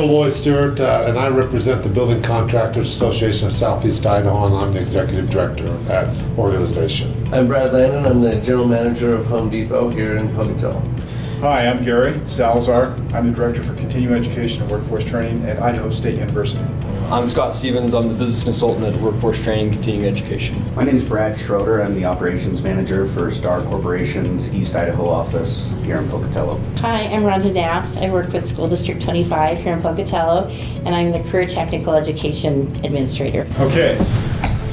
Lloyd Stewart, and I represent the Building Contractors Association of Southeast Idaho, and I'm the executive director of that organization. I'm Brad Landon. I'm the general manager of Home Depot here in Pocatello. Hi, I'm Gary Salazar. I'm the director for continuing education and workforce training at Idaho State University. I'm Scott Stevens. I'm the business consultant at Workforce Training Continuing Education. My name is Brad Schroeder. I'm the operations manager for Star Corporation's East Idaho office here in Pocatello. Hi, I'm Rhonda Knaps. I work with School District 25 here in Pocatello, and I'm the Career Technical Education Administrator. Okay,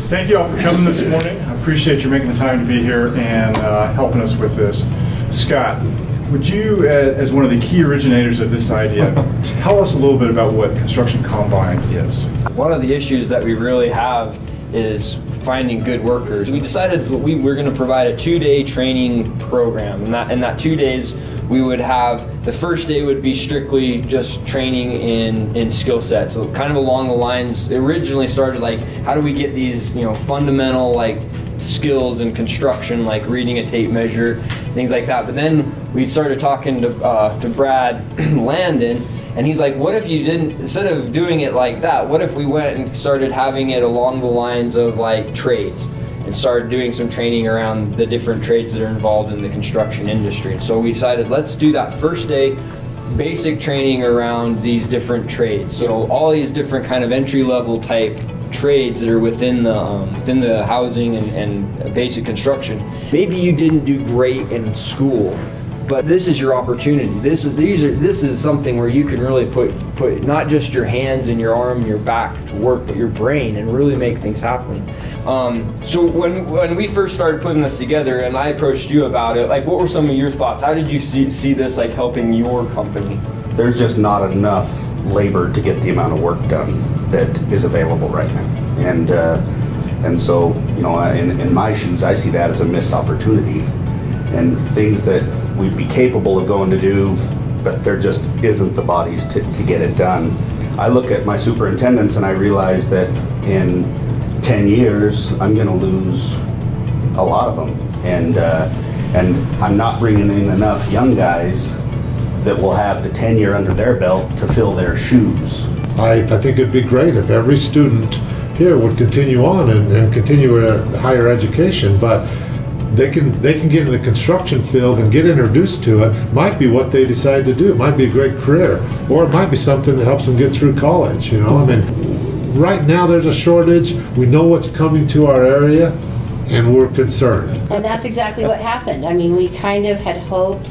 thank you all for coming this morning. I appreciate you making the time to be here and helping us with this. Scott, would you, as one of the key originators of this idea, tell us a little bit about what Construction Combine is? One of the issues that we really have is finding good workers. We decided that we were going to provide a 2-day training program, and in that 2 days we would have, the first day would be strictly just training in skill sets. So kind of along the lines, it originally started like, how do we get these, fundamental like skills in construction, like reading a tape measure, things like that. But then we started talking to Brad Landon, and he's like, what if you didn't, instead of doing it like that, what if we went and started having it along the lines of like trades, and started doing some training around the different trades that are involved in the construction industry. And so we decided, let's do that first day basic training around these different trades. So all these different kind of entry-level type trades that are within the housing and basic construction. Maybe you didn't do great in school, but this is your opportunity. This is something where you can really put not just your hands and your arm and your back to work, but your brain, and really make things happen. So when we first started putting this together, and I approached you about it, like, what were some of your thoughts? How did you see this like helping your company? There's just not enough labor to get the amount of work done that is available right now, and so in my shoes, I see that as a missed opportunity, and things that we'd be capable of going to do, but there just isn't the bodies to get it done. I look at my superintendents and I realize that in 10 years I'm going to lose a lot of them, and I'm not bringing in enough young guys that will have the tenure under their belt to fill their shoes. I think it'd be great if every student here would continue on and continue a higher education, but they can get in the construction field and get introduced to it. Might be what they decide to do. It might be a great career, or it might be something that helps them get through college. I mean, right now there's a shortage. We know what's coming to our area, and we're concerned. And that's exactly what happened. I mean, we kind of had hoped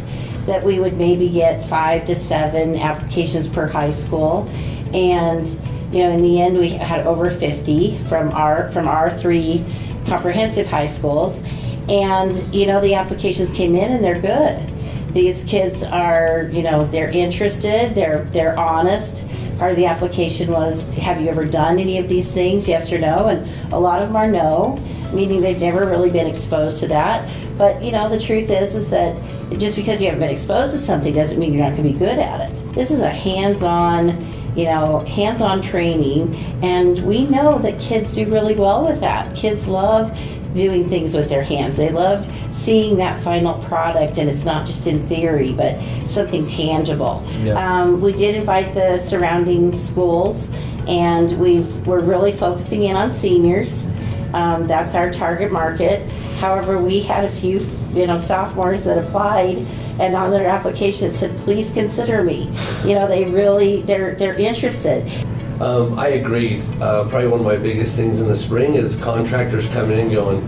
that we would maybe get 5 to 7 applications per high school, and in the end we had over 50 from our 3 comprehensive high schools. And the applications came in and they're good. These kids are, they're interested, they're honest. Part of the application was, have you ever done any of these things, yes or no? And a lot of them are no, meaning they've never really been exposed to that. But the truth is that just because you haven't been exposed to something doesn't mean you're not going to be good at it. This is a hands-on training, and we know that kids do really well with that. Kids love doing things with their hands. They love seeing that final product, and it's not just in theory, but something tangible. Yeah. We did invite the surrounding schools, and we're really focusing in on seniors. That's our target market. However, we had a few sophomores that applied, and on their application it said, please consider me. They're interested. I agreed. Probably one of my biggest things in the spring is contractors coming in going,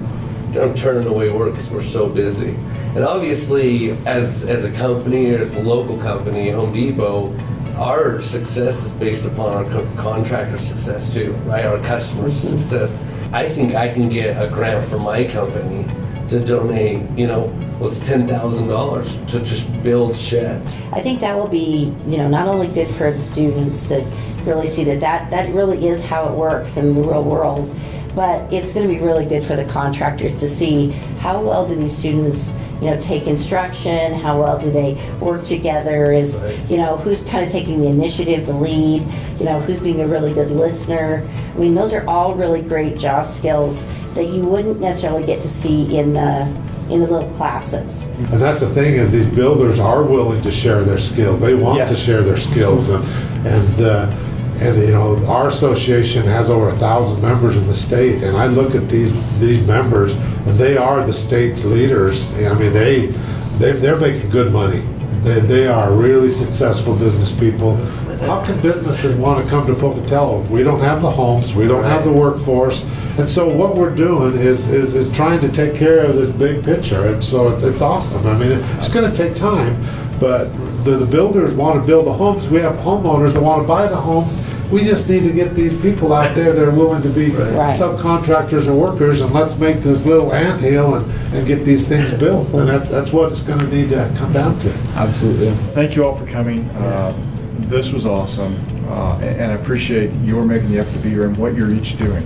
I'm turning away work because we're so busy. And obviously, as a company, or as a local company, Home Depot, our success is based upon our contractor success too, right? Our customers' success. I think I can get a grant from my company to donate, what's $10,000 to just build sheds. I think that will be, not only good for the students to really see that really is how it works in the real world, but it's going to be really good for the contractors to see how well do these students take instruction, how well do they work together, who's kind of taking the initiative to lead, who's being a really good listener. I mean, those are all really great job skills that you wouldn't necessarily get to see in the little classes. And that's the thing, is these builders are willing to share their skills. They want to share their skills. And you know, our association has over 1,000 members in the state, and I look at these members, and they are the state's leaders. I mean, they're making good money. They are really successful business people. How can businesses want to come to Pocatello if we don't have the homes, we don't have the workforce? And so what we're doing is trying to take care of this big picture. And so it's awesome. I mean, it's going to take time, but the builders want to build the homes. We have homeowners that want to buy the homes. We just need to get these people out there that are willing to be subcontractors or workers, and let's make this little anthill and get these things built. And that's what it's going to need to come down to. Absolutely. Thank you all for coming. This was awesome, and I appreciate your making the effort to be here and what you're each doing.